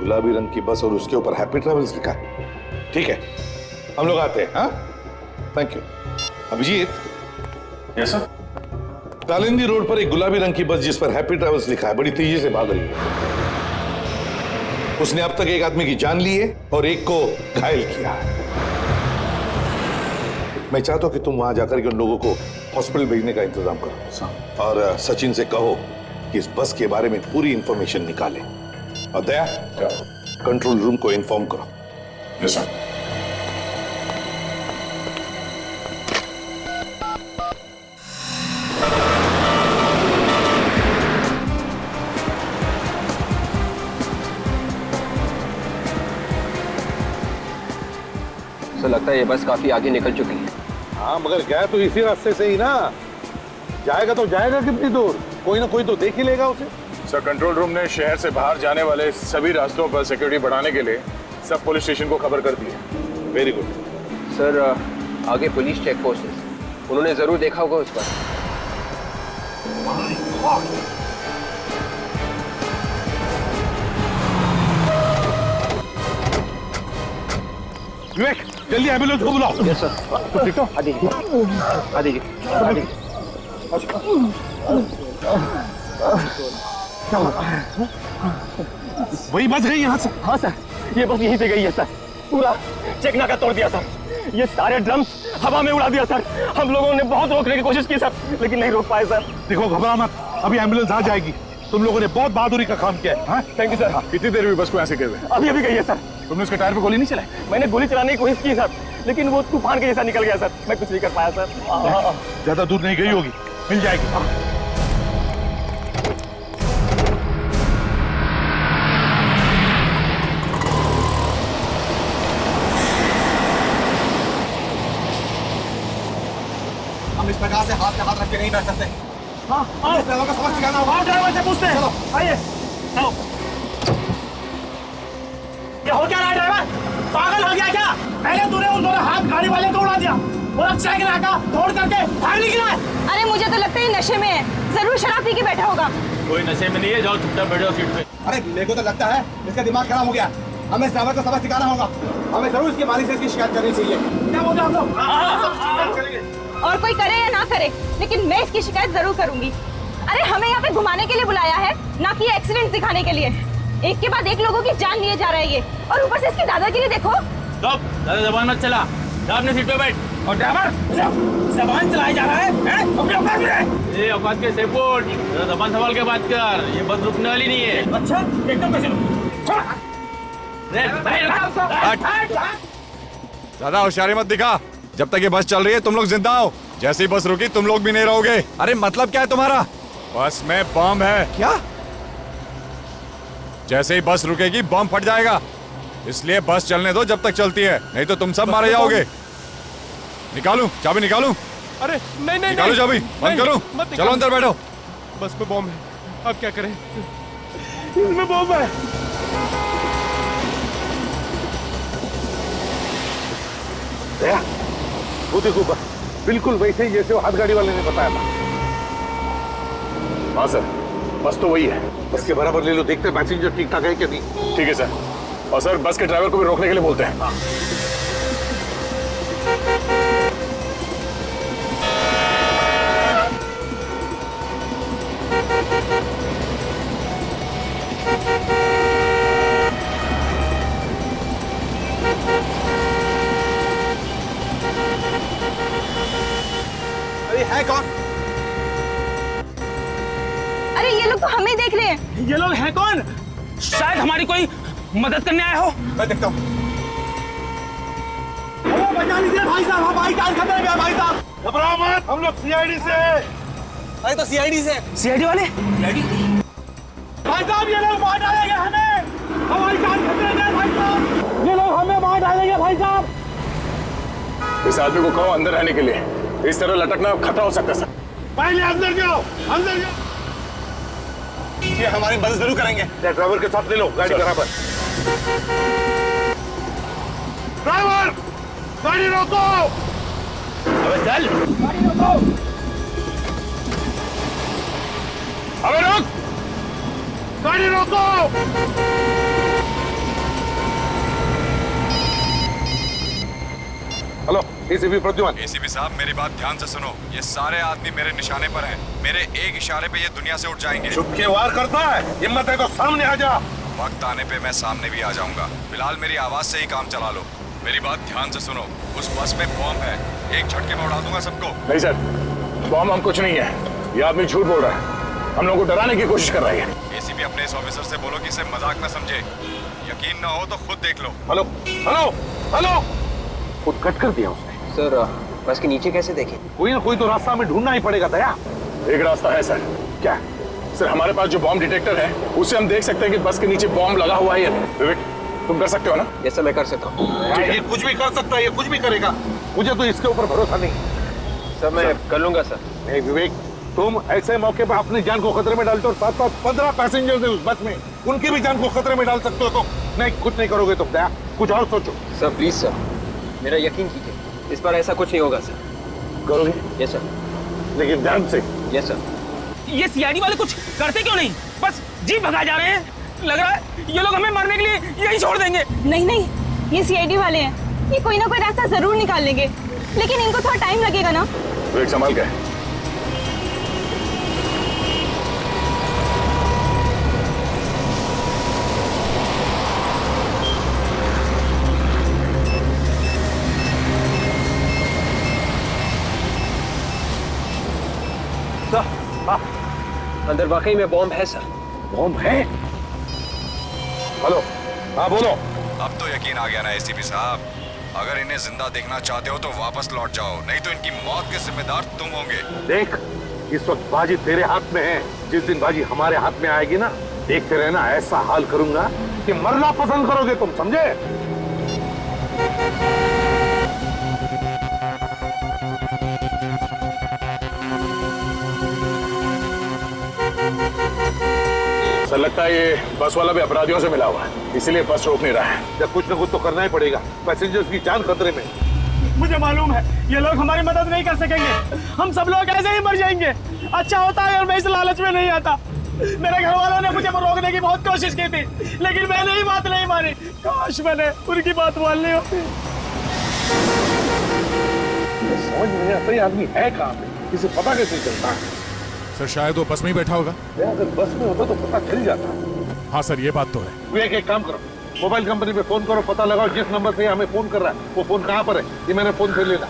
गुलाबी रंग की बस और उसके ऊपर हैप्पी ट्रैवल्स लिखा है। ठीक है, हम लोग आते हैं। हाँ, thank you. Abhijeet. Yes sir. Talindi road पर एक गुलाबी रंग की बस जिस पर हैप्पी ट्रैवल्स लिखा है बड़ी तेजी से भाग रही है। उसने अब तक एक आदमी की जान ली है और एक को घायल किया है। मैं चाहता हूं कि तुम वहां जाकर के उन लोगों को हॉस्पिटल भेजने का इंतजाम करो और सचिन से कहो कि इस बस के बारे में पूरी इंफॉर्मेशन निकाले। और दया, कंट्रोल रूम को इन्फॉर्म करो। Yes sir. सर लगता है ये बस काफी आगे निकल चुकी है। हाँ, मगर गया तो इसी रास्ते से ही ना। जाएगा तो जाएगा कितनी दूर? कोई ना कोई तो देख ही लेगा उसे। सर, कंट्रोल रूम ने शहर से बाहर जाने वाले सभी रास्तों पर सिक्योरिटी बढ़ाने के लिए सब पुलिस स्टेशन को खबर कर दी है। Very good. सर आगे पुलिस चेक पोस्ट है, उन्होंने जरूर देखा होगा उस पर। विवेक, जल्दी एम्बुलेंस को बुलाओ। Yes sir. ठीक हो? आ दीजिए, आ दीजिए, आ दीजिए। वही बच गई यहाँ से? हाँ सर, ये बस यहीं से गई है सर। पूरा चेक नाका तोड़ दिया सर। ये सारे ड्रम्स हवा में उड़ा दिया सर। हम लोगों ने बहुत रोकने की कोशिश की सर, लेकिन नहीं रोक पाए सर। देखो, घबरा मत, अभी एम्बुलेंस आ जाएगी। तुम लोगों ने बहुत बहादुरी का काम किया है। हाँ? Thank you sir. कितनी देर हुई बस को ऐसे गए हुए? अभी अभी गई है सर। तुमने उसके टायर पे गोली नहीं चलाई? मैंने गोली चलाने की कोशिश की सर, लेकिन वो तूफान के जैसा निकल गया सर। मैं कुछ नहीं कर पाया सर। ज्यादा दूर नहीं गई होगी, मिल जाएगी। हम इस प्रकार से हाथ में हाथ रख के नहीं बैठ सकते। हाँ, इस ड्राइवर को समझ सिखाना होगा। ड्राइवर से पूछते हैं। चलो। आइए, चलो। ये हो क्या रहा है ड्राइवर? पागल हो गया क्या? पहले तूने उन दोनों हाथ गाड़ी वाले को उड़ा दिया और अब चेक नाका तोड़ करके भाग निकला है। अरे मुझे तो लगता है नशे में है, जरूर शराब पी के बैठा होगा। कोई नशे में नहीं है, जाओ चुपचाप बैठो सीट पे। अरे मेरे को तो लगता है इसका दिमाग खराब हो गया। हमें इस ड्राइवर को सबक सिखाना होगा। हमें जरूर इसके मालिक से इसकी शिकायत करनी चाहिए। क्या बोल रहे हो आप लोग? और कोई करे या ना करे, लेकिन मैं इसकी शिकायत जरूर करूंगी। अरे हमें यहाँ पे घुमाने के लिए बुलाया है, ना कि एक्सीडेंट दिखाने के लिए। एक के बाद एक लोगों की जान लिए जा रहा है ये, और ऊपर से इसकी दादागिरी देखो। ज्यादा जबान मत चला, जा अपने सीट पे बैठ। और ड्राइवर, जबान चलाया जा रहा है? अपने औकात में। ये औकात के सेपोर्ट, जबान संभाल के बात कर। ये बस रुकने वाली नहीं है। अच्छा, एकदम कैसे? ज्यादा होशियारी मत दिखा। जब तक ये बस चल रही है तुम लोग जिंदा हो। जैसे ही बस रुकी तुम लोग भी नहीं रहोगे। अरे मतलब क्या है तुम्हारा? बस में बम है। क्या? जैसे ही बस रुकेगी बम फट जाएगा, इसलिए बस चलने दो जब तक चलती है, नहीं तो तुम सब मारे जाओगे। निकालूं चाबी? निकालूं? अरे नहीं नहीं निकालूं चाबी? बंद करूं? चलो अंदर बैठो। बस में बम है, अब क्या करें? इसमें बम है। दया, वो देखो बस, बिल्कुल वैसे ही जैसे वो हाथ गाड़ी वाले ने बताया था। हाँ सर, बस तो वही है। बस के बराबर ले लो, देखते पैसेंजर ठीक ठाक है कि नहीं। ठीक है सर। और सर, बस के ड्राइवर को भी रोकने के लिए बोलते हैं। अरे है कौन? अरे ये लोग तो हमें देख रहे हैं। ये लोग हैं कौन? शायद हमारी कोई मदद करने आए हो। मैं देखता हूँ। बचा लीजिए भाई साहब, हमारी जान खतरे में है भाई साहब। घबराओ मत, हम लोग सीआईडी से हैं। अरे तो सीआईडी से। सीआईडी वाले? भाई साहब ये लोग मार डालेंगे हमें। हमारी जान खतरे में है भाई साहब। ये लोग हमें मार डालेंगे भाई साहब। इस आदमी को कहो अंदर रहने के लिए। इस तरह लटकना खतरा हो सकता है सर। पहले अंदर जाओ, अंदर जाओ। ये हमारी मदद जरूर करेंगे। ड्राइवर के साथ ले लो गाड़ी बराबर। ड्राइवर, गाड़ी रोको। अबे चल। गाड़ी रोको। अबे रुक। गाड़ी रोको। एसीपी प्रद्युमन। एसीपी साहब मेरी बात ध्यान से सुनो, ये सारे आदमी मेरे निशाने पर हैं। मेरे एक इशारे पे ये दुनिया से उठ जाएंगे। चुप के वार करता है, हिम्मत है तो सामने आ जा। वक्त आने पे मैं सामने भी आ जाऊंगा, फिलहाल मेरी आवाज से ही काम चला लो। मेरी बात ध्यान से सुनो, उस बस में बॉम्ब है, एक झटके में उड़ा दूंगा सबको। नहीं सर, बॉम्ब हम कुछ नहीं है, ये आदमी झूठ बोल रहा है, हम लोगों को डराने की कोशिश कर रही है। एसीपी अपने इस ऑफिसर से बोलो कि इसे मजाक न समझे, यकीन ना हो तो खुद देख लो। हेलो हेलो हेलो, खुद कट कर दिया उसने। सर बस के नीचे कैसे देखें? कोई ना कोई तो रास्ता हमें ढूंढना ही पड़ेगा दया। एक रास्ता है सर। क्या? सर हमारे पास जो बॉम्ब डिटेक्टर है उससे हम देख सकते हैं कि बस के नीचे बॉम्ब लगा हुआ है। विवेक तुम कर सकते हो ना? ये सब मैं कर सकता हूँ। ये कुछ भी कर सकता है, ये कुछ भी करेगा, मुझे तो इसके ऊपर भरोसा नहीं। सब मैं कर लूंगा सर। नहीं विवेक, तुम ऐसे मौके पर अपनी जान को खतरे में डालते हो। 7-15 पैसेंजर्स हैं उस बस में, उनकी भी जान को खतरे में डाल सकते हो। तो नहीं, कुछ नहीं करोगे तुम दया, कुछ और सोचो। सर प्लीज सर, मेरा यकीन कीजिए, इस बार ऐसा कुछ नहीं होगा सर। करोगे? Yes sir. लेकिन ध्यान से। Yes sir. ये सीआईडी वाले कुछ करते क्यों नहीं? बस जीप भगा जा रहे हैं। लग रहा है ये लोग हमें मारने के लिए यही छोड़ देंगे। नहीं नहीं, ये सीआईडी वाले हैं, ये कोई ना कोई रास्ता जरूर निकाल लेंगे, लेकिन इनको थोड़ा टाइम लगेगा ना। विवेक संभाल के। अंदर वाकई में बॉम्ब है सर। बॉम्ब है? हेलो, हाँ बोलो। अब तो यकीन आ गया ना एसीपी साहब, अगर इन्हें जिंदा देखना चाहते हो तो वापस लौट जाओ, नहीं तो इनकी मौत के जिम्मेदार तुम होंगे। देख, इस वक्त बाजी तेरे हाथ में है, जिस दिन बाजी हमारे हाथ में आएगी ना, देखते रहना, ऐसा हाल करूंगा कि मरना पसंद करोगे तुम, समझे? सर लगता है ये बस वाला भी अपराधियों से मिला हुआ है, इसीलिए बस रोक नहीं रहा है। जब कुछ न कुछ तो करना ही पड़ेगा, पैसेंजर्स की जान खतरे में। मुझे मालूम है ये लोग हमारी मदद नहीं कर सकेंगे, हम सब लोग ऐसे ही मर जाएंगे। अच्छा होता है और मैं इस लालच में नहीं आता। मेरे घर वालों ने मुझे रोकने की बहुत कोशिश की थी, लेकिन मैंने ही बात नहीं मानी। काश मैंने उनकी बात मान ली होती। समझ नहीं आता ये आदमी है कहाँ पे, इसे पता कैसे चलता है? सर शायद वो बस में ही बैठा होगा। अगर बस में होता तो पता चल जाता। हाँ सर ये बात तो है। विवेक एक काम करो, मोबाइल कंपनी पे फोन करो, पता लगाओ जिस नंबर से हमें फोन कर रहा है वो फोन कहाँ पर है, ये मैंने फोन कर लेना।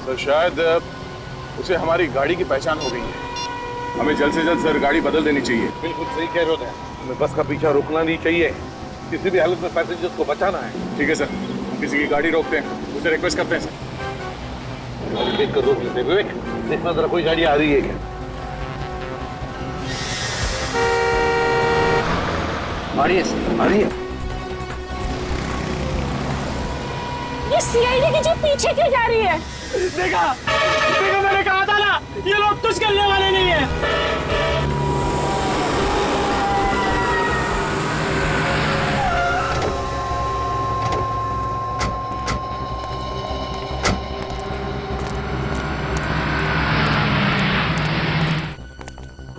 सर शायद उसे हमारी गाड़ी की पहचान हो गई है, हमें जल्द से जल्द सर गाड़ी बदल देनी चाहिए। बिल्कुल सही कह रहे हो, हमें बस का पीछा रुकना नहीं चाहिए, किसी भी हालत में पैसेंजर्स को बचाना है। ठीक है सर, हम किसी की गाड़ी रोकते हैं, उसे रिक्वेस्ट करते हैं सर। देख कर रोक लेते। विवेक देखना जरा कोई गाड़ी आ रही है क्या? आ रही है, आ रही है। ये सीआईडी की जीप पीछे क्यों जा रही है? देखा देखा, मैंने कहा था ना ये लोग कुछ करने वाले नहीं है।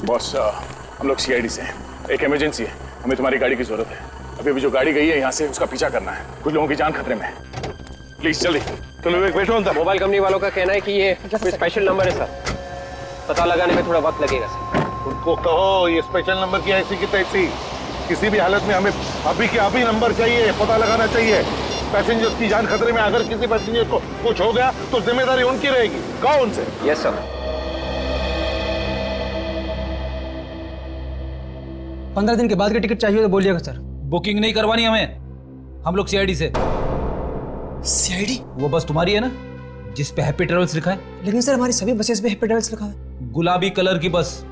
बॉस हम लोग सीआईडी से हैं, एक इमरजेंसी है, हमें तुम्हारी गाड़ी की जरूरत है। अभी जो गाड़ी गई है यहाँ से उसका पीछा करना है, कुछ लोगों की जान खतरे में है, प्लीज जल्दी। तुम विवेक बैठो अंदर। मोबाइल कंपनी वालों का कहना है कि ये कोई स्पेशल नंबर है सर, पता लगाने में थोड़ा वक्त लगेगा सर। उनको कहो ये स्पेशल नंबर की ऐसी की तैसी, किसी भी हालत में हमें अभी के अभी नंबर चाहिए, पता लगाना चाहिए। पैसेंजर्स की जान खतरे में, अगर किसी पैसेंजर को कुछ हो गया तो जिम्मेदारी उनकी रहेगी। कहो उनसे। Yes sir. 15 दिन के बाद की टिकट चाहिए तो बोलिएगा सर। बुकिंग नहीं करवानी हमें, हम लोग सीआईडी से। सीआईडी? वो बस तुम्हारी है ना जिस पे हैप्पी ट्रेवल्स लिखा है? लेकिन सर हमारी सभी बसेस पे हैप्पी ट्रेवल्स लिखा है। गुलाबी कलर की बस।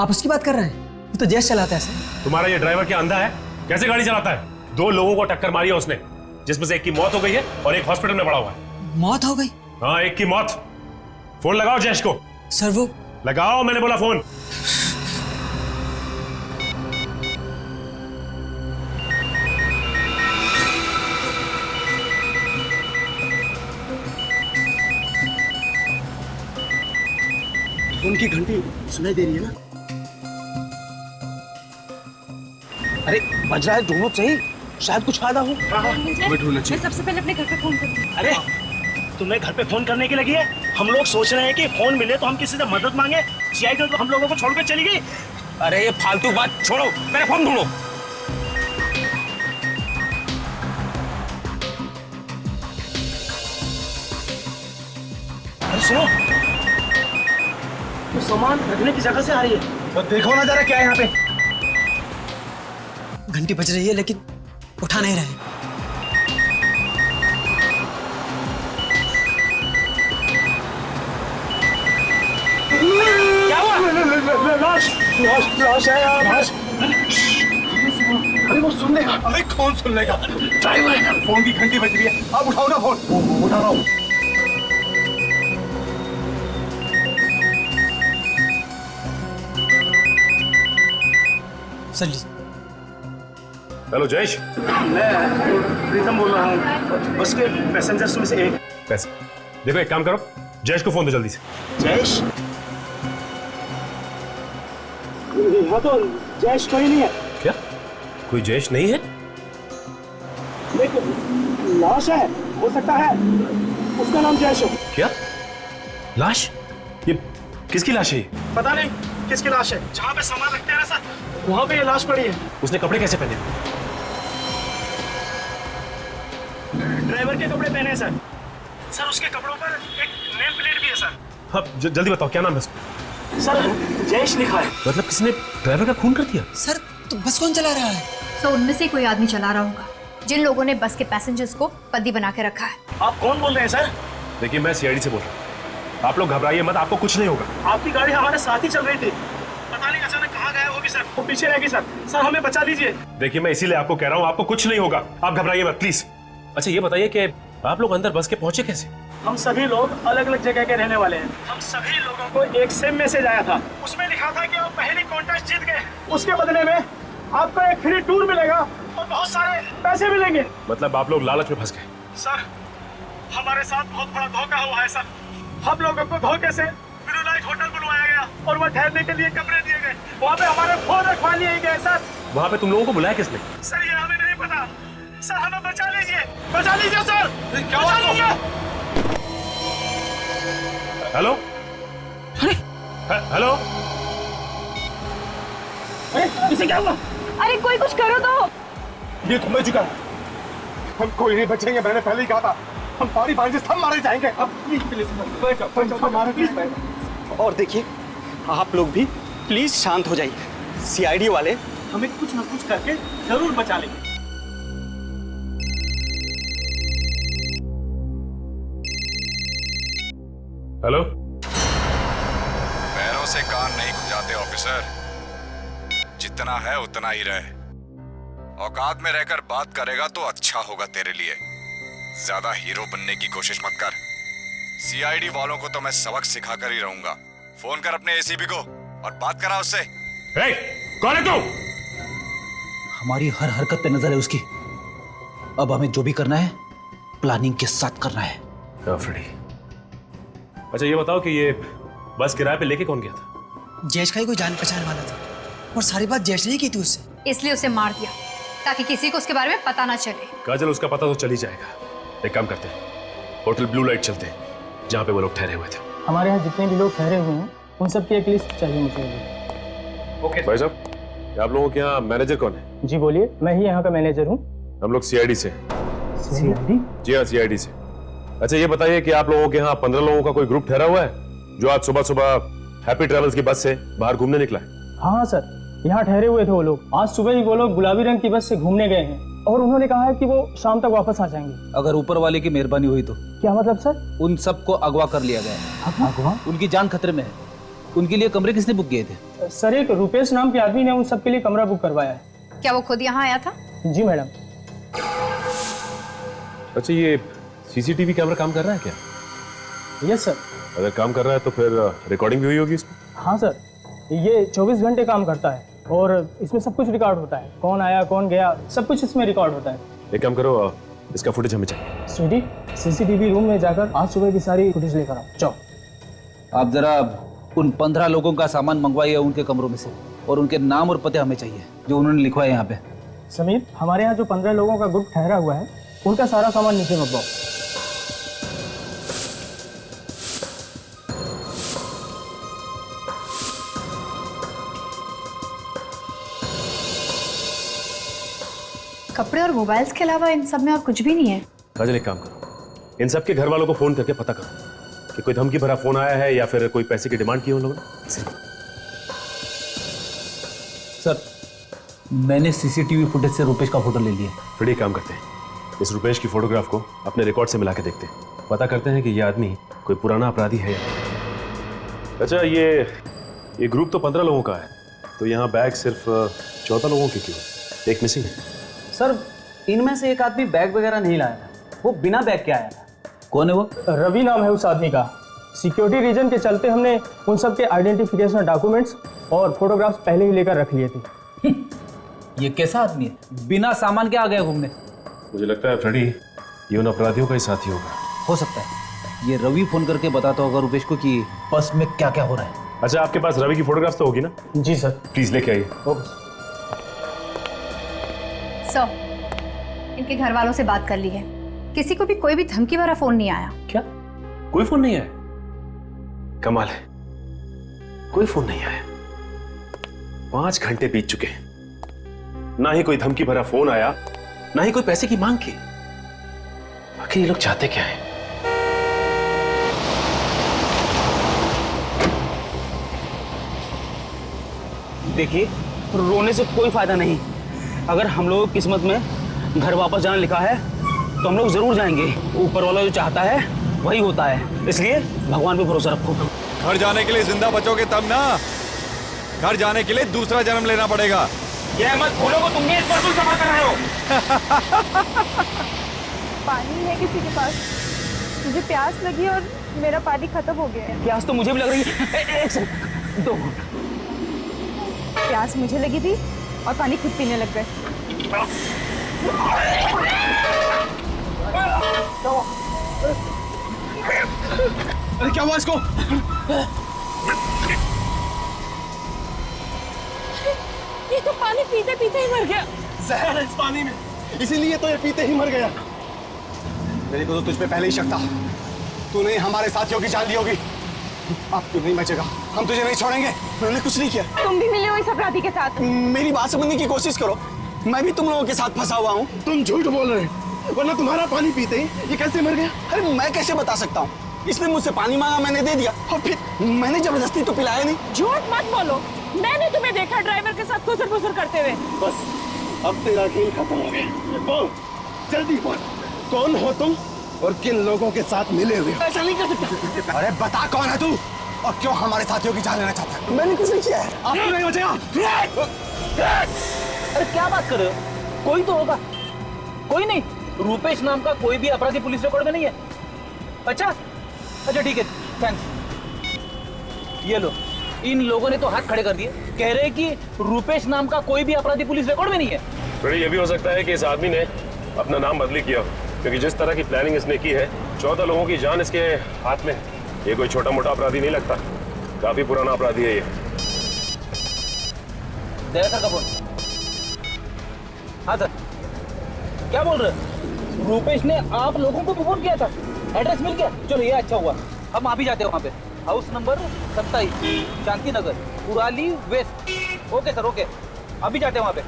आप उसकी बात कर रहे हैं? वो तो जैस चलाता है सर। तुम्हारा ये ड्राइवर क्या अंधा है? कैसे गाड़ी चलाता है? 2 लोगों को टक्कर मारी है उसने, जिसमें से एक की मौत हो गई है और एक हॉस्पिटल में पड़ा हुआ है। मौत हो गई? हाँ एक की मौत। फोन लगाओ जैश को। सर वो लगाओ, मैंने बोला फोन। उनकी घंटी सुनाई दे रही है ना? अरे बज रहा है, ढूंढो सही, शायद कुछ फायदा हो। मैं सबसे पहले अपने घर पे फोन करूंगी। अरे तुम्हें घर पे फोन करने की लगी है? हम लोग सोच रहे हैं कि फोन मिले तो हम किसी से मदद मांगे। सीआईडी तो हम लोगों को छोड़कर चली गई। अरे ये फालतू बात छोड़ो, मेरा फोन ढूंढो। अरे सुनो, तो सामान रखने की जगह से आ रही है। तो देखो ना जरा क्या है यहाँ पे। घंटी बज रही है लेकिन उठा नहीं रहे। क्या हुआ? लाश है यार, लाश। अरे वो सुन लेगा। अरे कौन सुन लेगा? ड्राइवर है। फोन की घंटी बज रही है, आप उठाओ ना फोन। उठा रहा हूँ। सर लीजिए। हेलो जयेश। मैं प्रीतम बोल रहा हूँ, बस के पैसेंजर्स में से एक। पैसे देखो, एक काम करो, जयेश को फोन दो जल्दी से। जयेश? यहाँ तो जयेश कोई नहीं है। क्या कोई जयेश नहीं है? देखो, लाश है, हो सकता है उसका नाम जयेश हो। क्या लाश? ये किसकी लाश है? ये पता नहीं किसकी लाश है। जहाँ पे सामान रखते हैं ना सर, वहाँ पे ये लाश पड़ी है। उसने कपड़े कैसे पहने? ड्राइवर के कपड़े पहने हैं सर। सर उसके कपड़ों पर एक नेम प्लेट भी है सर। हाँ जल्दी बताओ, क्या नाम है उसका? सर जयेश लिखा है। मतलब किसने ड्राइवर का खून कर दिया? सर तो बस कौन चला रहा है? तो उनमें से कोई आदमी चला रहा होगा जिन लोगों ने बस के पैसेंजर्स को बंदी बना के रखा है। आप कौन बोल रहे हैं सर? देखिए मैं सीआईडी से बोल रहा हूँ, आप लोग घबराइए मत, आपको कुछ नहीं होगा। आपकी गाड़ी हमारे साथ ही चल रही थी, पता नहीं अचानक कहाँ गया होगी सर। वो पीछे रह गई सर। सर हमें बचा लीजिए। देखिए मैं इसीलिए आपको कह रहा हूँ, आपको कुछ नहीं होगा, आप घबराइए मत प्लीज। अच्छा ये बताइए कि आप लोग अंदर बस के पहुंचे कैसे? हम सभी लोग अलग अलग जगह के रहने वाले हैं। हम सभी लोगों को एक सेम मैसेज आया था, उसमें लिखा था कि आप पहली कॉन्टेस्ट जीत गए, उसके बदले में आपको एक फ्री टूर मिलेगा और बहुत सारे पैसे मिलेंगे। मतलब आप लोग लालच में फंस गए? सर हमारे साथ बहुत बड़ा धोखा हुआ है सर। हम लोगों को धोखे से ब्लू लाइट होटल बुलवाया गया और वहाँ ठहरने के लिए कमरे दिए गए। वहाँ पे हमारे फोन रखवा लिए गए सर। वहाँ पे तुम लोगों को बुलाया किसने? सर ये हमें नहीं पता। सर हमें बचा लीजिए, बचा लीजिए सर। क्या बचा लीजिए? हेलो हेलो, इसे क्या हुआ? अरे कोई कुछ करो तो। ये तो मैं चुका, हम कोई नहीं बचेंगे। मैंने पहले ही कहा था, हम पानी पानी से सब मारे जाएंगे। अब प्लीज प्लीज। और देखिए आप लोग भी प्लीज शांत हो जाइए। सीआईडी वाले हमें कुछ ना कुछ करके जरूर बचा लेंगे। हेलो। पैरों से कान नहीं खुजाते ऑफिसर, जितना है उतना ही रहे। औकात में रहकर बात करेगा तो अच्छा होगा तेरे लिए। ज्यादा हीरो बनने की कोशिश मत कर। सीआईडी वालों को तो मैं सबक सिखा कर ही रहूंगा। फोन कर अपने एसीपी को और बात करा उससे। हे, कौन है तू? हमारी हर हरकत पे नजर है उसकी। अब हमें जो भी करना है प्लानिंग के साथ करना है। फ्रेडी। अच्छा ये बताओ कि ये बस किराए पे लेके कौन गया था? जयेश का ही कोई जान पहचान वाला था और सारी बात जयेश ने ही की थी उससे। इसलिए उसे मार दिया ताकि किसी को उसके बारे में पता ना चले। काजल उसका पता तो चल ही जाएगा। एक काम करते हैं, होटल ब्लू लाइट चलते हैं जहाँ पे वो लोग ठहरे हुए थे। हमारे यहाँ जितने भी लोग ठहरे हुए हैं उन सब की एक लिस्ट चाहिए मुझे। ओके भाई साहब, आप लोगों के यहाँ मैनेजर कौन है? जी बोलिए, मैं ही यहाँ का मैनेजर हूँ। हम लोग सीआईडी से। सीआईडी? जी हाँ सीआईडी से। अच्छा ये बताइए कि आप लोगों के यहाँ 15 लोगों का कोई ग्रुप ठहरा हुआ है जो आज सुबह सुबह हैप्पी ट्रेवल्स की बस से बाहर घूमने निकला है? हाँ सर, यहाँ ठहरे हुए थे वो लोग। आज सुबह ही वो लोग गुलाबी रंग की बस से घूमने गए हैं और उन्होंने कहा है कि वो शाम तक वापस आ जाएंगे। अगर ऊपर वाले की मेहरबानी हुई तो? क्या मतलब सर? उन सबको अगवा कर लिया गया है। अगवा? उनकी जान खतरे में है। उनके लिए कमरे किसने बुक किए थे? सर एक रुपेश नाम के आदमी ने उन सबके लिए कमरा बुक करवाया है। क्या वो खुद यहाँ आया था? जी मैडम। अच्छा ये सीसीटीवी कैमरा काम कर रहा है क्या? Yes sir. अगर काम कर रहा है तो फिर रिकॉर्डिंग भी हुई होगी इसमें? हाँ सर, ये 24 घंटे काम करता है और इसमें सब कुछ रिकॉर्ड होता है। कौन आया कौन गया सब कुछ इसमें रिकॉर्ड होता है। एक काम करो, इसका फुटेज हमें चाहिए। स्वीटी, सीसीटीवी रूम में जाकर आज सुबह की सारी फुटेज लेकर आओ। जाओ। आप जरा उन 15 लोगों का सामान मंगवाइए उनके कमरों में से, और उनके नाम और पते हमें चाहिए जो उन्होंने लिखवाए यहाँ पे। समीर, हमारे यहाँ जो 15 लोगों का ग्रुप ठहरा हुआ है उनका सारा सामान नीचे मंगवाओ। कपड़े और मोबाइल्स के अलावा इन सब में और कुछ भी नहीं है। काजल एक काम करो, इन सबके घर वालों को फोन करके पता करो कि कोई धमकी भरा फोन आया है या फिर कोई पैसे की डिमांड की हो लोगों ने। सर मैंने सीसीटीवी फुटेज से रुपेश का फोटो ले लिया। फिर एक काम करते हैं, इस रुपेश की फोटोग्राफ को अपने रिकॉर्ड से मिला के देखते हैं, पता करते हैं कि ये आदमी कोई पुराना अपराधी है या नहीं। अच्छा ये ग्रुप तो 15 लोगों का है, तो यहाँ बैग सिर्फ 14 लोगों की क्यों? एक मिसिंग है। सर इनमें से एक आदमी बैग वगैरह नहीं लाया था, वो बिना बैग के आया था। कौन है वो? रवि नाम है उस आदमी का। सिक्योरिटी रीजन के चलते हमने उन सब के आइडेंटिफिकेशन डॉक्यूमेंट्स और फोटोग्राफ्स पहले ही लेकर रख लिए थे। ये कैसा आदमी है, बिना सामान के आ गया घूमने? मुझे लगता है फ्रेडी ये उन अपराधियों का ही साथी होगा। हो सकता है ये रवि फोन करके बताता होगा रुपेश को कि बस में क्या क्या हो रहा है। अच्छा आपके पास रवि की फोटोग्राफ तो होगी ना? जी सर। प्लीज लेके आइए। सर इनके घर वालों से बात कर ली है, किसी को भी कोई भी धमकी भरा फोन नहीं आया। क्या कोई फोन नहीं आया? कमाल है, कोई फोन नहीं आया। 5 घंटे बीत चुके हैं, ना ही कोई धमकी भरा फोन आया, ना ही कोई पैसे की मांग की। आखिर ये लोग चाहते क्या है? देखिए रोने से कोई फायदा नहीं। अगर हम लोगों की किस्मत में घर वापस जाना लिखा है तो हम लोग जरूर जाएंगे। ऊपर वाला जो चाहता है वही होता है, इसलिए भगवान पे भरोसा रखो। घर जाने के लिए जिंदा बचोगे तब ना, घर जाने के लिए दूसरा जन्म लेना पड़ेगा। ये मत भूलो को तुम भी इस पर सफर कर रहे हो। पानी है किसी के पास? मुझे प्यास लगी और मेरा पानी खत्म हो गया है। प्यास तो मुझे भी लग रही है। एक सेकंड, 2 प्यास मुझे लगी थी और पानी खुद पीने लग गए। अरे क्या हुआ इसको? ये तो पानी पीते पीते ही मर गया। जहर है इस पानी में, इसीलिए तो ये पीते ही मर गया। मेरे को तो तुझ पे पहले ही शक था, तूने हमारे साथियों की जान ली होगी। अब तू नहीं बचेगा, हम तुझे नहीं छोड़ेंगे। मैंने कुछ नहीं किया। तुम भी मिले हो इस अपराधी के साथ? मेरी बात समझने की कोशिश करो, मैं भी तुम लोगों के साथ फंसा हुआ हूँ। तुम झूठ बोल रहे हो, वरना तुम्हारा पानी पीते ही ये कैसे मर गया? अरे मैं कैसे बता सकता हूँ? इसने मुझसे पानी मांगा, मैंने दे दिया, और फिर मैंने जबरदस्ती तो पिलाया नहीं। झूठ मत बोलो, मैंने तुम्हें देखा ड्राइवर के साथ खुसर-फुसर करते हुए। बस अब तेरा खेल खत्म हो गया। बोल, जल्दी बोल, कौन हो तुम और किन लोगों के साथ मिले हुए? ऐसा नहीं कर सकता। अरे बता कौन है तू और क्यों हमारे साथियों की जान लेना चाहता है? मैंने कुछ नहीं किया है। आपको नहीं बचेगा। अरे क्या बात कर रहे हो? कोई तो होगा। कोई नहीं, रुपेश नाम का कोई भी अपराधी पुलिस रिकॉर्ड में नहीं है। अच्छा ठीक है, थैंक्स। ये लो, इन लोगों ने तो हाथ खड़े कर दिए, कह रहे हैं कि रुपेश नाम का कोई भी अपराधी पुलिस रिकॉर्ड में नहीं है। फिर ये भी हो सकता है कि इस आदमी ने अपना नाम बदली किया, क्योंकि जिस तरह की प्लानिंग इसने की है, 14 लोगों की जान इसके हाथ में। ये कोई छोटा मोटा अपराधी नहीं लगता, काफी पुराना अपराधी है ये। दया सर का फोन। हाँ सर, क्या बोल रहे? रुपेश ने आप लोगों को फोन किया था, एड्रेस मिल गया? चलो ये अच्छा हुआ, हम आप ही जाते हैं वहाँ पे। House number 27, Shanti Nagar, Kurali west. Okay sir, okay, अभी जाते हैं वहाँ पे।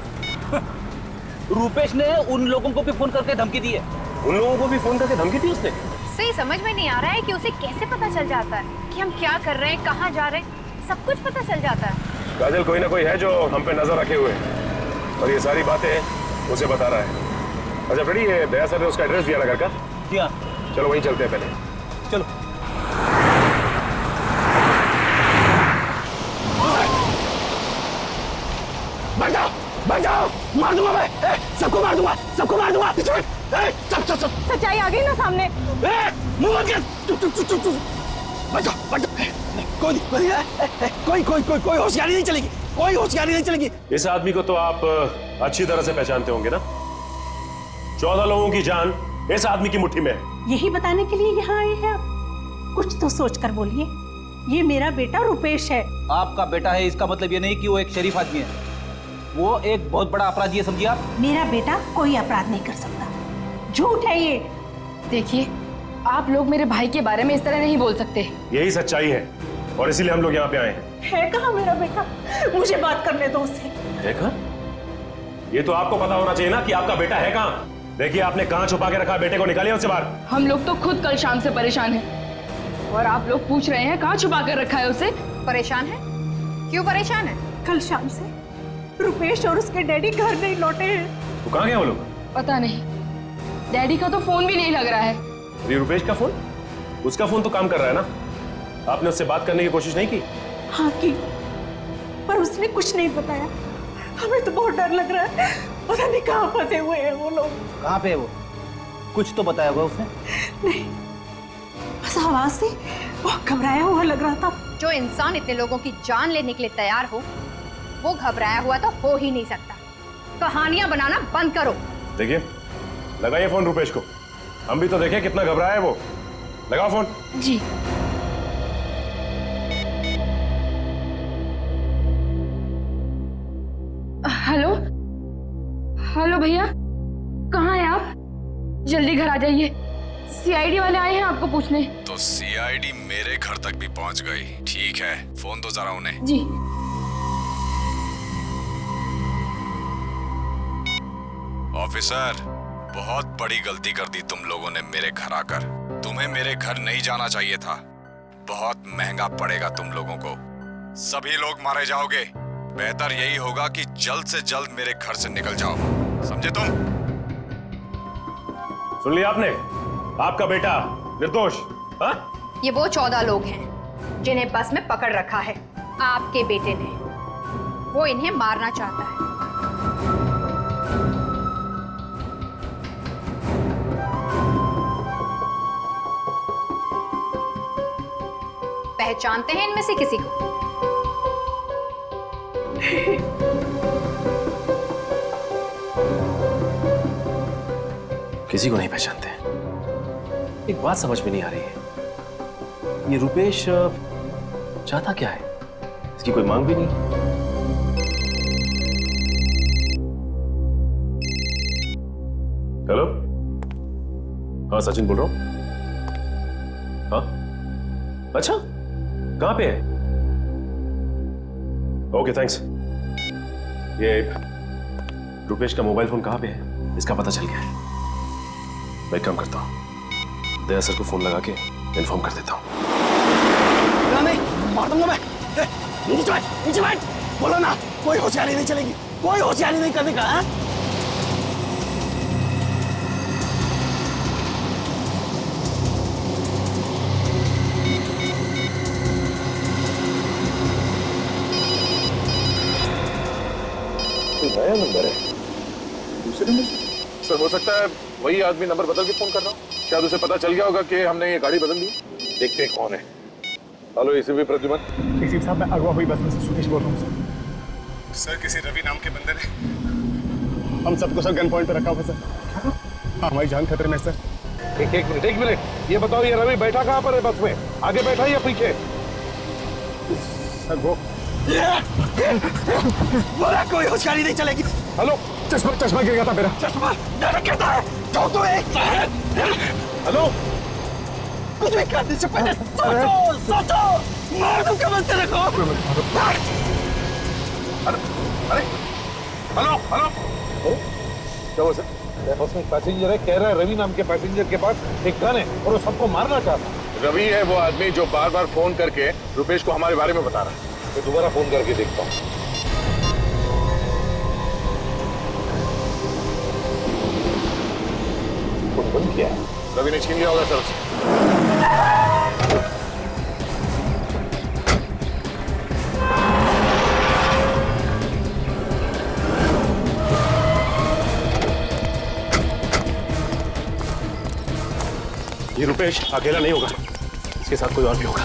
रुपेश ने उन लोगों को भी फोन करके धमकी दी है। उन लोगों को भी फोन करके धमकी दी उसने? सही समझ में नहीं आ रहा है कि उसे कैसे पता चल जाता है कि हम क्या कर रहे हैं, कहाँ जा रहे हैं, सब कुछ पता चल जाता है। काजल, कोई ना कोई है जो हम पे नजर रखे हुए है और ये सारी बातें उसे बता रहा है। अच्छा फ्रेडी, ये दया सर ने उसका एड्रेस दिया ना घर का? जी हाँ। चलो वहीं चलते हैं पहले। चलो। बचाओ, बचाओ, मार दूंगा मैं, सबको मार दूंगा, सबको मार दूंगा। सब सच्चाई आ गई ना सामने। मुंह बंद कर। बचाओ, बचाओ, कोई होशियारी नहीं चलेगी, कोई होशियारी नहीं चलेगी। इस आदमी को तो आप अच्छी तरह से पहचानते होंगे ना? 14 लोगों की जान इस आदमी की मुट्ठी में है। यही बताने के लिए यहाँ आए हैं आप? कुछ तो सोच कर बोलिए। ये मेरा बेटा रुपेश है। आपका बेटा है इसका मतलब ये नहीं कि वो एक शरीफ आदमी है, वो एक बहुत बड़ा अपराधी है, समझिए आप। मेरा बेटा कोई अपराध नहीं कर सकता, झूठ है ये। देखिए, आप लोग मेरे भाई के बारे में इस तरह नहीं बोल सकते। यही सच्चाई है और इसीलिए हम लोग यहाँ पे आए हैं। है कहाँ मेरा बेटा? मुझे बात करने दो उससे। देखा, ये तो आपको पता होना चाहिए ना कि आपका बेटा है कहाँ। देखिए आपने कहाँ छुपा के रखा, बेटे को निकालिए उससे बाहर। हम लोग तो खुद कल शाम से परेशान हैं और आप लोग पूछ रहे हैं कहाँ छुपा कर रखा है उसे। परेशान है? क्यों परेशान है? कल शाम से रुपेश और उसके डैडी घर नहीं लौटे हैं। तो कहाँ गए वो लोग? पता नहीं, डैडी का तो फोन भी नहीं लग रहा है। अरे रुपेश का फोन? उसका फोन तो काम कर रहा है ना। आपने उससे बात करने की कोशिश नहीं की? हाँ की, पर उसने कुछ नहीं बताया। हमें तो बहुत डर लग रहा है, पता नहीं कहाँ फंसे हुए हैं वो लोग। कहाँ पे है वो? कुछ तो बताया होगा उसने? नहीं, बस आवाज से बहुत घबराया हुआ लग रहा था। जो इंसान इतने लोगों की जान लेने के लिए तैयार हो, वो घबराया हुआ तो हो ही नहीं सकता। कहानियां बनाना बंद करो। देखिए, लगाइए फोन रुपेश को, हम भी तो देखें कितना घबराया है वो। लगाओ फोन। जी। हेलो हेलो भैया, कहाँ हैं आप? जल्दी घर आ जाइए, सीआईडी वाले आए हैं आपको पूछने। तो सीआईडी मेरे घर तक भी पहुंच गई। ठीक है, फोन दो जरा उन्हें। जी। ऑफिसर, बहुत बड़ी गलती कर दी तुम लोगों ने मेरे घर आकर। तुम्हें मेरे घर नहीं जाना चाहिए था। बहुत महंगा पड़ेगा तुम लोगों को। सभी लोग मारे जाओगे। बेहतर यही होगा कि जल्द से जल्द मेरे घर से निकल जाओ, समझे तुम? सुन लिया आपने? आपका बेटा निर्दोष। हाँ? ये वो 14 लोग हैं जिन्हें बस में पकड़ रखा है आपके बेटे ने। वो इन्हें मारना चाहता है। पहचानते हैं इनमें से किसी को? किसी को नहीं पहचानते। एक बात समझ में नहीं आ रही है, ये रुपेश चाहता क्या है? इसकी कोई मांग भी नहीं। हेलो, हाँ सचिन बोल रहा हूं। हाँ, अच्छा, कहां पे है? Okay thanks. ये रुपेश का मोबाइल फोन कहां पे है, इसका पता चल गया है। मैं एक काम करता हूं, दया सर को फोन लगा के इन्फॉर्म कर देता हूं। नहीं, मार दूंगा मैं। नीचे बैठ, बोलो ना, कोई होशियारी नहीं चलेगी, कोई होशियारी नहीं करने का। है? नया नंबर है, दूसरे नंबर से? सर हो सकता है वही आदमी नंबर बदल के फोन कर रहा हो। शायद उसे पता चल गया होगा कि हमने ये गाड़ी बदल दी। देखते हैं कौन है। Hello ACP Pradyuman. एसीपी साहब, मैं अगवा हुई बस में से सुदेश बोल रहा हूँ सर। किसी रवि नाम के बंदे ने हम सबको सर गन पॉइंट पे रखा हुआ सर। हाँ, हमारी जान खतरे में सर। एक मिनट, ये बताओ, ये रवि बैठा कहाँ पर है बस में? आगे बैठा या पीछे? सर वो बोला कोई होशियारी नहीं चलेगी। हेलो, चश्मा गिर गया था मेरा। चश्मा गिरता है तो हेलो, कुछ भी करने से पहले सोचो। मार दूं क्या बनते रखो। अरे हेलो, क्या हुआ सर? बस में पैसेंजर है, कह रहा है रवि नाम के पैसेंजर के पास एक गन है और वो सबको मारना चाहता है। रवि है वो आदमी जो बार बार फोन करके रुपेश को हमारे बारे में बता रहा है। मैं दोबारा फोन करके देखता हूँ। फोन बंद किया है। रवि ने छीन लिया होगा सर उसे। ये रुपेश अकेला नहीं होगा, इसके साथ कोई और भी होगा।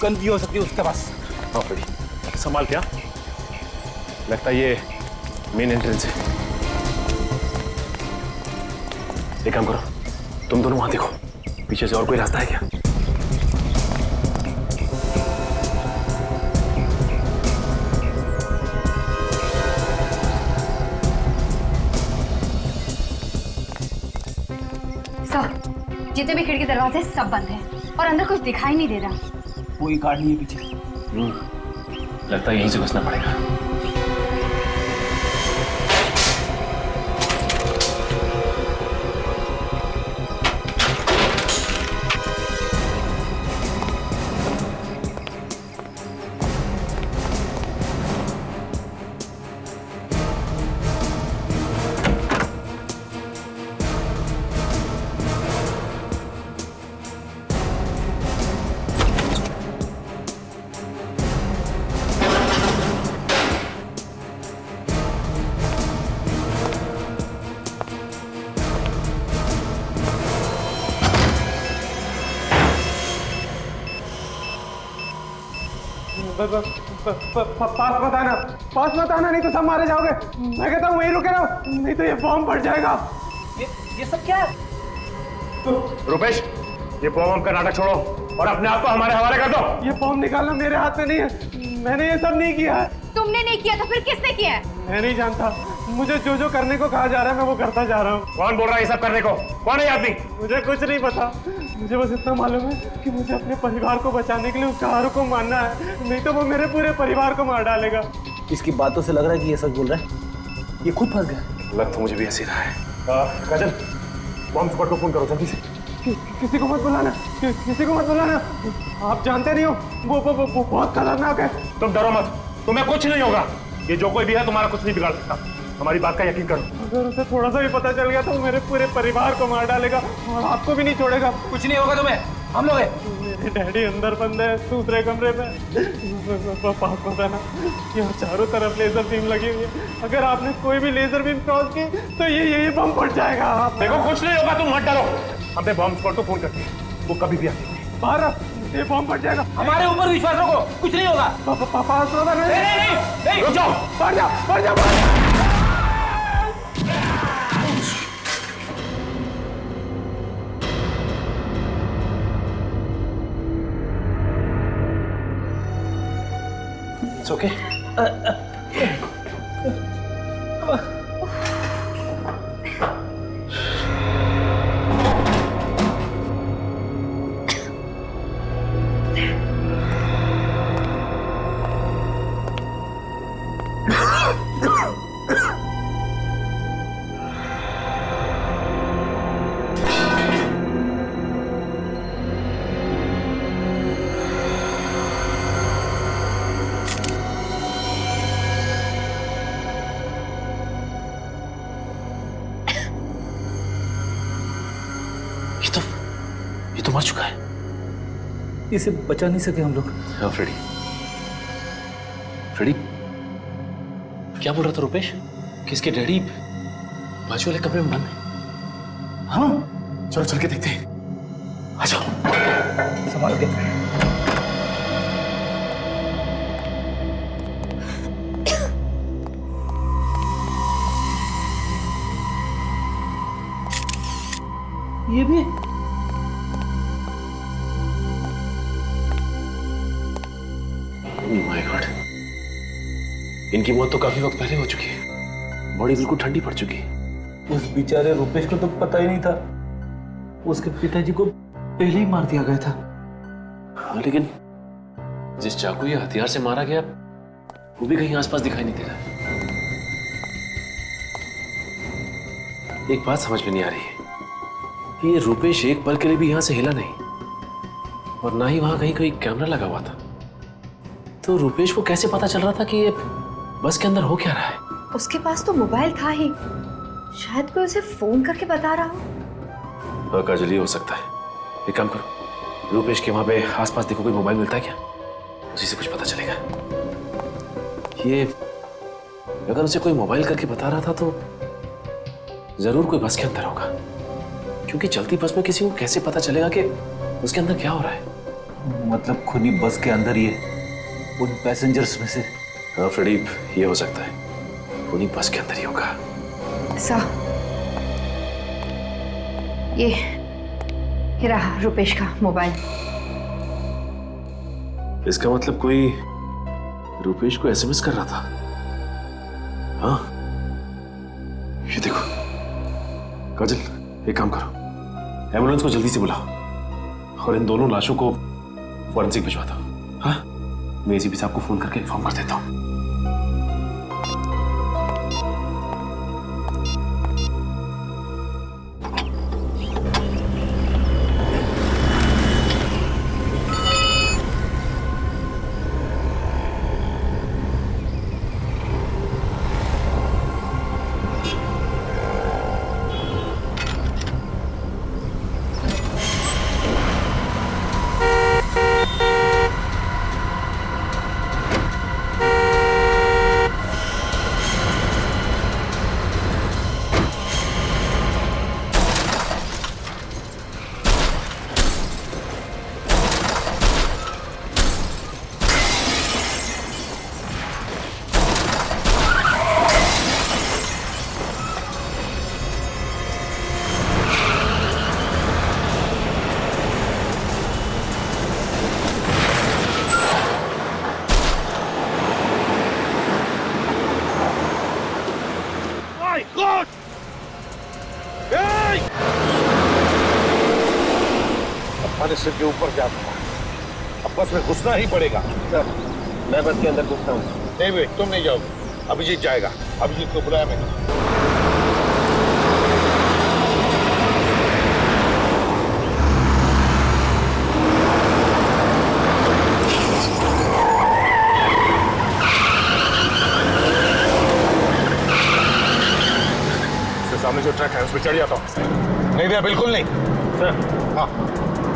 गन भी हो सकती है उसके पास। हाँ भाई, संभाल क्या? लगता है ये मेन एंट्रेंस है। एक काम करो, तुम दोनों वहां देखो, पीछे से और कोई रास्ता है क्या? सर, जितने भी खिड़की दरवाजे सब बंद हैं और अंदर कुछ दिखाई नहीं दे रहा। कोई गाड़ी है पीछे। लगता है यहीं से घुसना पड़ेगा। पास मत आना, नहीं तो सब मारे जाओगे। मैं कहता हूँ वहीं रुके रहो, नहीं तो ये बॉम्ब फट जाएगा। ये सब क्या है? रुपेश, ये बॉम्ब का नाटक छोड़ो और अपने आप को हमारे हवाले कर दो। ये बॉम्ब निकालना मेरे हाथ में नहीं है, मैंने ये सब नहीं किया है। तुमने नहीं किया तो फिर किसने किया है? मैं नहीं जानता, मुझे जो जो करने को कहा जा रहा है मैं वो करता जा रहा हूँ। कौन बोल रहा है ये सब करने को? कौन है ये आदमी? मुझे कुछ नहीं पता, मुझे बस इतना मालूम है कि मुझे अपने परिवार को बचाने के लिए उस कार को मारना है, नहीं तो वो मेरे पूरे परिवार को मार डालेगा। इसकी बातों से लग रहा है कि ये सच बोल रहा है, ये खुद फंस गया। लग तो मुझे भी ऐसे रहा है। काजल, बॉम्ब स्क्वाड को फोन करो जल्दी से। किसी को मत बुलाना, किसी को मत बुलाना, आप जानते नहीं हो वो बहुत खतरनाक है। तुम डरो मत, तुम्हें कुछ नहीं होगा। ये जो कोई भी है तुम्हारा कुछ नहीं बिगाड़ सकता, हमारी बात का यकीन करो। अगर उसे थोड़ा सा भी पता चल गया तो वो मेरे पूरे परिवार को मार डालेगा और आपको भी नहीं छोड़ेगा। कुछ नहीं होगा तुम्हें, हम लोग हैं। मेरे डैडी अंदर बंद है दूसरे कमरे में। पास पता ना, यहाँ चारों तरफ लेजर बीम लगी हुई है, अगर आपने कोई भी लेजर बीम क्रॉस की तो ये बम फट जाएगा। आप देखो कुछ नहीं होगा, तुम मत डरो। हमने बॉम्ब स्क्वाड को फोन करते हैं, वो कभी भी आते हैं। बाहर ये बम फट जाएगा। हमारे ऊपर विश्वास रखो, कुछ नहीं होगा। पास नहीं, रुक जाओ, बढ़ जाओ, बढ़ जाओ। It's okay. ये तो मर चुका है। इसे बचा नहीं सके हम लोग। हाँ फ्रेडी, फ्रेडी क्या बोल रहा था रुपेश? किसके डैडी बाजू वाले कमरे में बंद है? हाँ चलो चल के देखते हैं, आ जाओ। संभाल के। ये भी माय गॉड, इनकी मौत तो काफी वक्त पहले हो चुकी है, बॉडी बिल्कुल ठंडी पड़ चुकी है। उस बेचारे रुपेश को तो पता ही नहीं था, उसके पिताजी को पहले ही मार दिया गया था। हाँ लेकिन जिस चाकू या हथियार से मारा गया वो भी कहीं आसपास दिखाई नहीं दे रहा। एक बात समझ में नहीं आ रही है कि ये रुपेश एक पल के लिए भी यहां से हिला नहीं और ना ही वहां कहीं कोई कैमरा लगा हुआ था, तो रुपेश को कैसे पता चल रहा था कि ये बस के अंदर हो क्या रहा है? उसके पास तो मोबाइल था ही, शायद कोई उसे फोन करके बता रहा हो। हाँ काजल, ये हो सकता है। एक काम करो, रुपेश के वहां पे आसपास देखो कोई मोबाइल मिलता है क्या, उसी से कुछ पता चलेगा। ये अगर उसे कोई मोबाइल करके बता रहा था तो जरूर कोई बस के अंदर होगा, क्योंकि चलती बस में किसी को कैसे पता चलेगा कि उसके अंदर क्या हो रहा है? मतलब खुद ही बस के अंदर ही है, उन पैसेंजर्स में से। हाँ फ्रेडी, ये हो सकता है, उन्हीं बस के अंदर ही होगा। ये रहा रुपेश का मोबाइल। इसका मतलब कोई रुपेश को एसएमएस कर रहा था। हाँ ये देखो काजल, एक काम करो, एम्बुलेंस को जल्दी से बुलाओ और इन दोनों लाशों को फॉरेंसिक भिजवा दो। हाँ मैं एसीपी साहब को फोन करके इन्फॉर्म कर देता हूँ। हमारे सिर के ऊपर क्या था? अब बस में घुसना ही पड़ेगा। सर मैं बस के अंदर घुसता हूँ। नहीं विवेक, तुम नहीं जाओगे। अभिजीत जाएगा। अभिजीत को बुलाया मैंने। सामने जो ट्रक है उस पर चढ़ जाता हूँ। नहीं भैया, बिल्कुल नहीं। सर हाँ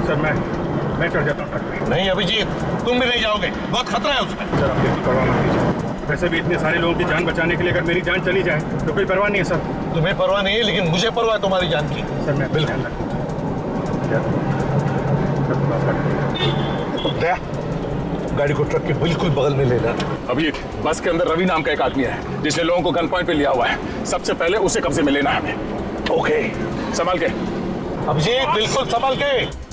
सर मैं चढ़ जाता हूँ ट्रक पे। नहीं अभिजीत, तुम भी नहीं जाओगे, बहुत खतरा है उसमें। सर आप इसकी परवाह मत कीजिए। वैसे भी इतने सारे लोगों की जान बचाने के लिए अगर मेरी जान चली जाए तो कोई परवाह नहीं है सर। तुम्हें परवाह नहीं है, लेकिन मुझे परवाह है तुम्हारी जान की। सर मैं बिल्कुल। दया, गाड़ी को ट्रक के बिल्कुल बगल में लेना। अभी बस के अंदर रवि नाम का एक आदमी है जिसने लोगों को गन पॉइंट पे लिया हुआ है। सबसे पहले उसे कब्जे में लेना है हमें। ओके, संभाल के। अभिजीत बिल्कुल संभाल के।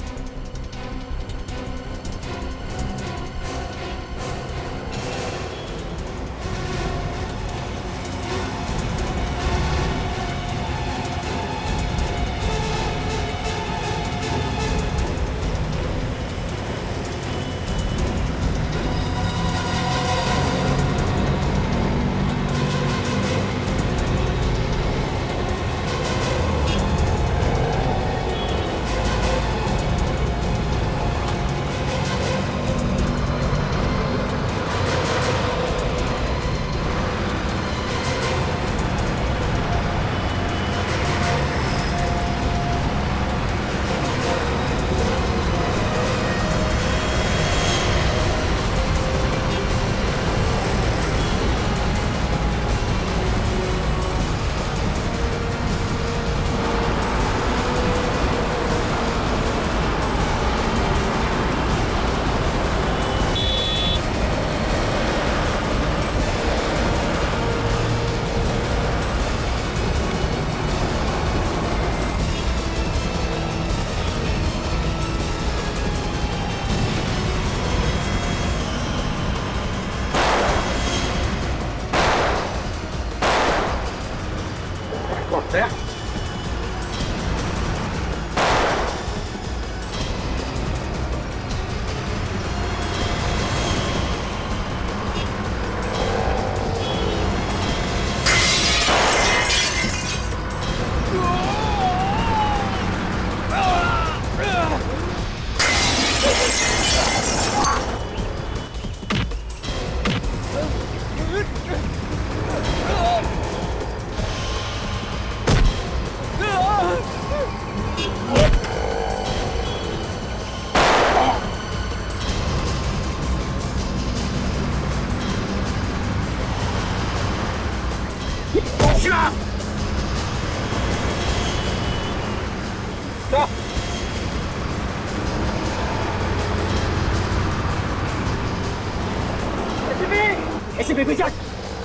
ऐसे बेबी जाट,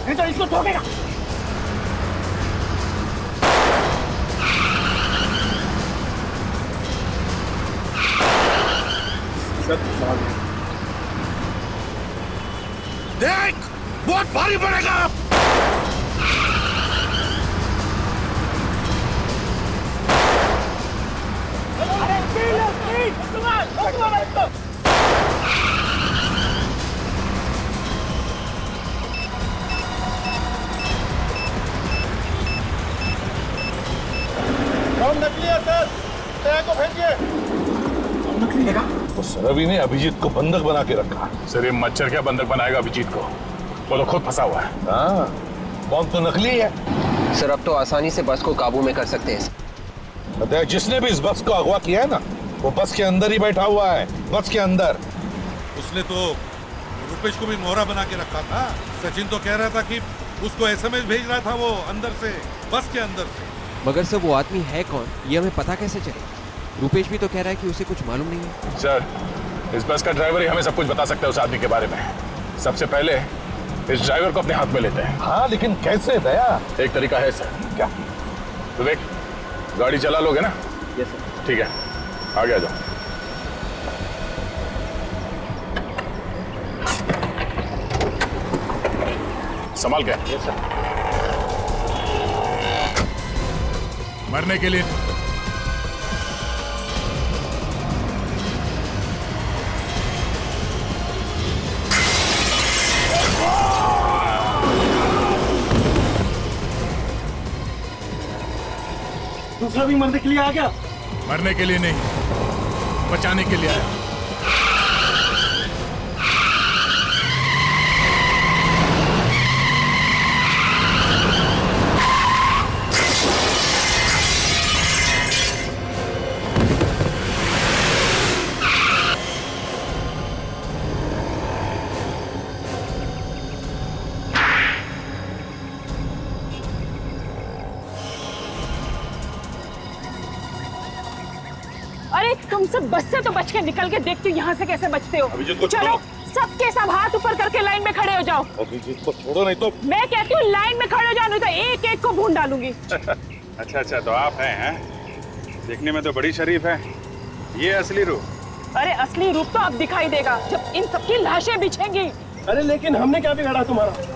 नहीं तो इसको ठोकेगा। देख, बहुत भारी पड़ेगा। नकली है सर, दया को भेजिए। नकली है? उस रवि ने अभिजीत को बंधक बना के रखा। सर ये मच्छर क्या बंधक बनाएगा अभिजीत को? वो तो खुद फंसा हुआ है। हाँ, बॉम्ब तो नकली है। सर अब तो आसानी से बस को काबू में कर सकते हैं। दया, जिसने भी इस बस को अगवा किया है ना, वो बस के अंदर ही बैठा हुआ है, बस के अंदर। उसने तो रुपेश को भी मोहरा बना के रखा था। सचिन तो कह रहा था कि उसको एसएमएस भेज रहा था वो अंदर से, बस के अंदर से। मगर सर वो आदमी है कौन, ये हमें पता कैसे चले? रुपेश भी तो कह रहा है कि उसे कुछ मालूम नहीं है। सर इस बस का ड्राइवर ही हमें सब कुछ बता सकता है उस आदमी के बारे में। सबसे पहले इस ड्राइवर को अपने हाथ में लेते हैं। हाँ, लेकिन कैसे दया? एक तरीका है सर। क्या? विवेक, गाड़ी चला लोगे ना? Yes sir. ठीक है, आगे आ जाओ। संभाल के। मरने के लिए दूसरा भी मरने के लिए आ गया। मरने के लिए नहीं, बचाने के लिए आया। अरे तुम सब बस से तो बच के निकल के देखते हो यहाँ से कैसे बचते हो। अभिजीत को चलो सबके सब हाथ ऊपर करके लाइन में खड़े हो जाओ। अभिजीत को छोड़ो नहीं तो। मैं कहती हूँ लाइन में खड़े हो जाओ, नहीं तो एक एक को भून डालूंगी। अच्छा, तो आप हैं? देखने में तो बड़ी शरीफ है। ये असली रूप? अरे असली रूप तो अब दिखाई देगा जब इन सबकी लाशें बिछेंगी। अरे लेकिन हमने क्या बिगाड़ा तुम्हारा?